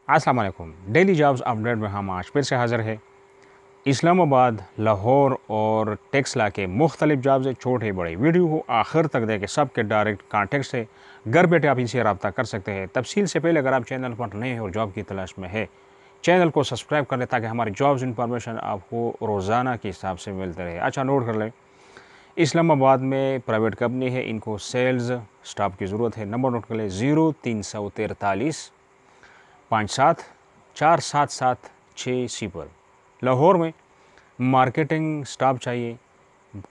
अस्सलाम वालेकुम। Daily jobs update में हम आज फिर से हाज़िर है। इस्लामाबाद, लाहौर और टेक्सला के मुख्तलिफ जॉब्स हैं, छोटे बड़े। वीडियो को आखिर तक देखें, सबके डायरेक्ट कॉन्टेक्ट से घर बैठे आप इनसे रब्ता कर सकते हैं। तफसील से पहले अगर आप चैनल पर नए हैं और जॉब की तलाश में है, चैनल को सब्सक्राइब कर लें ताकि हमारी जॉब्स इन्फॉर्मेशन आपको रोज़ाना के हिसाब से मिलते रहे। अच्छा, नोट कर लें, इस्लामाबाद में प्राइवेट कंपनी है, इनको सेल्स स्टाफ की ज़रूरत है। नंबर नोट कर लें, 0343 57 47 6 0। लाहौर में मार्केटिंग स्टाफ चाहिए,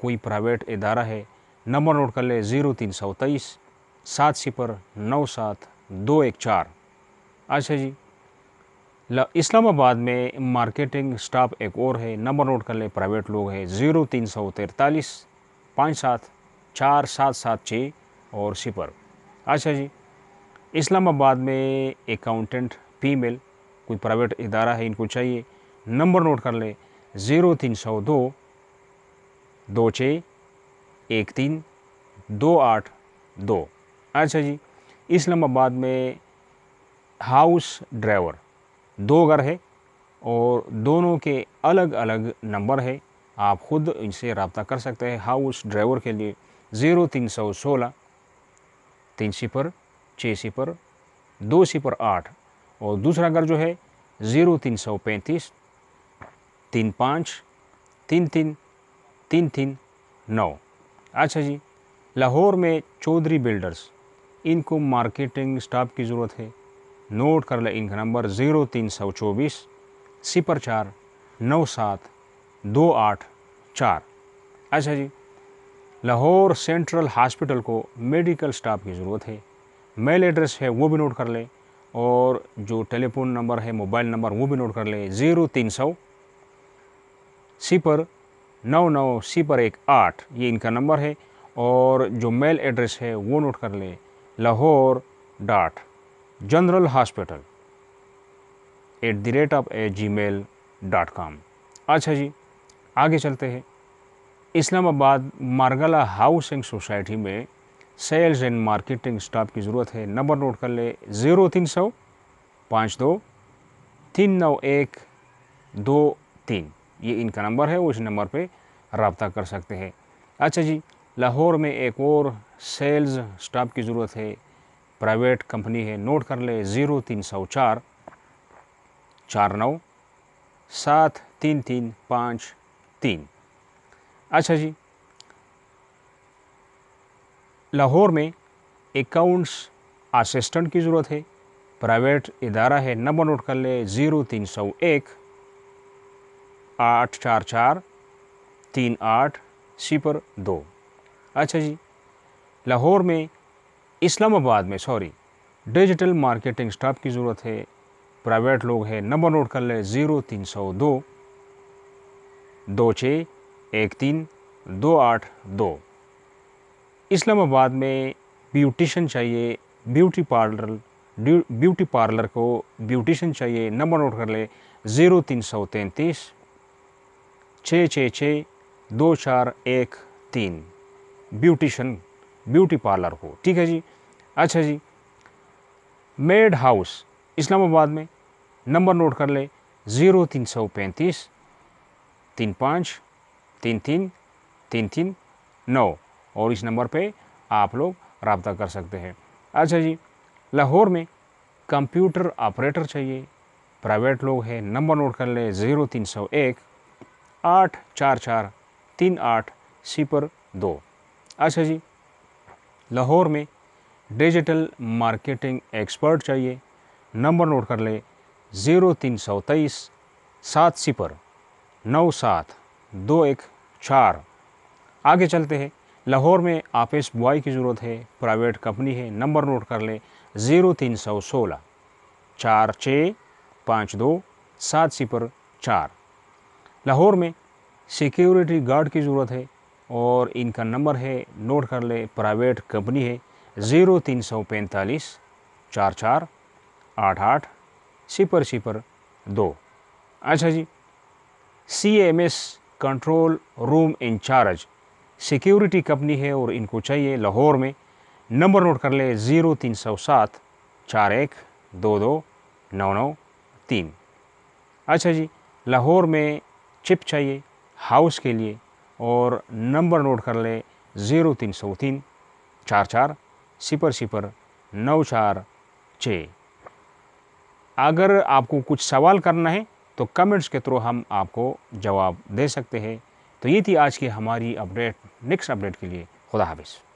कोई प्राइवेट इदारा है। नंबर नोट कर ले, 0323 70 97 214। अच्छा जी, इस्लामाबाद में मार्केटिंग स्टाफ एक और है। नंबर नोट कर ले, प्राइवेट लोग हैं, 0343 57 47 6 और 0। अच्छा जी, इस्लामाबाद में अकाउंटेंट फीमेल, कोई प्राइवेट इदारा है, इनको चाहिए। नंबर नोट कर ले, 0302 26 13 282। अच्छा जी, इस्लामाबाद में हाउस ड्राइवर, 2 घर है और दोनों के अलग अलग नंबर है, आप ख़ुद इनसे रब्ता कर सकते हैं। हाउस ड्राइवर के लिए 0316 30 60 208 और दूसरा घर जो है 0335 35 33 339। अच्छा जी, लाहौर में चौधरी बिल्डर्स, इनको मार्केटिंग स्टाफ की ज़रूरत है। नोट कर ले इनका नंबर, 0324 04 97 284। अच्छा जी, लाहौर सेंट्रल हॉस्पिटल को मेडिकल स्टाफ की ज़रूरत है। मेल एड्रेस है वो भी नोट कर ले और जो टेलीफोन नंबर है, मोबाइल नंबर, वो भी नोट कर ले, 0300 0 99 0 18, ये इनका नंबर है। और जो मेल एड्रेस है वो नोट कर ले, lahore.generalhospital@gmail.com। अच्छा जी, आगे चलते हैं। इस्लामाबाद मारगला हाउसिंग सोसाइटी में सेल्स एंड मार्केटिंग स्टाफ की ज़रूरत है। नंबर नोट कर ले, 0300 52 391 23, ये इनका नंबर है, उस नंबर पे रब्ता कर सकते हैं। अच्छा जी, लाहौर में एक और सेल्स स्टाफ की ज़रूरत है, प्राइवेट कंपनी है। नोट कर ले, 0304 49 73353। अच्छा जी, लाहौर में अकाउंट्स असिस्टेंट की ज़रूरत है, प्राइवेट इदारा है। नंबर नोट कर ले, 0301 844 3802। अच्छा जी, लाहौर में इस्लामाबाद में डिजिटल मार्केटिंग स्टाफ की ज़रूरत है, प्राइवेट लोग हैं। नंबर नोट कर ले, 0302 26 13 282। इस्लामाबाद में ब्यूटिशन चाहिए, ब्यूटी पार्लर को ब्यूटिशन चाहिए। नंबर नोट कर ले, 0333 666 2413, ब्यूटी पार्लर को, ठीक है जी। अच्छा जी, मेड हाउस इस्लामाबाद में, नंबर नोट कर ले, 0335 35 33 33 9 और इस नंबर पे आप लोग रब्ता कर सकते हैं। अच्छा जी, लाहौर में कंप्यूटर ऑपरेटर चाहिए, प्राइवेट लोग हैं। नंबर नोट कर ले, 0301 844 3802। अच्छा जी, लाहौर में डिजिटल मार्केटिंग एक्सपर्ट चाहिए। नंबर नोट कर ले, 0323 70 97 214। आगे चलते हैं, लाहौर में ऑफिस बॉय की ज़रूरत है, प्राइवेट कंपनी है। नंबर नोट कर ले, 0316 46 52 704। लाहौर में सिक्योरिटी गार्ड की ज़रूरत है और इनका नंबर है, नोट कर ले, प्राइवेट कंपनी है, 0345 44 88 002। अच्छा जी, CMS control room in charge security company है और इनको चाहिए लाहौर में। नंबर नोट कर ले, 0307 41 22 9993۔ اچھا جی، لاہور میں چپ چاہیے ہاؤس کے لیے، اور نمبر نوٹ کر لیں 0303 44 00 946۔ اگر آپ کو کچھ سوال کرنا ہے تو کمنٹس کے تھرو ہم آپ کو جواب دے سکتے ہیں۔ تو یہ تھی آج کی ہماری اپڈیٹ۔ نیکسٹ اپڈیٹ کے لیے خدا حافظ۔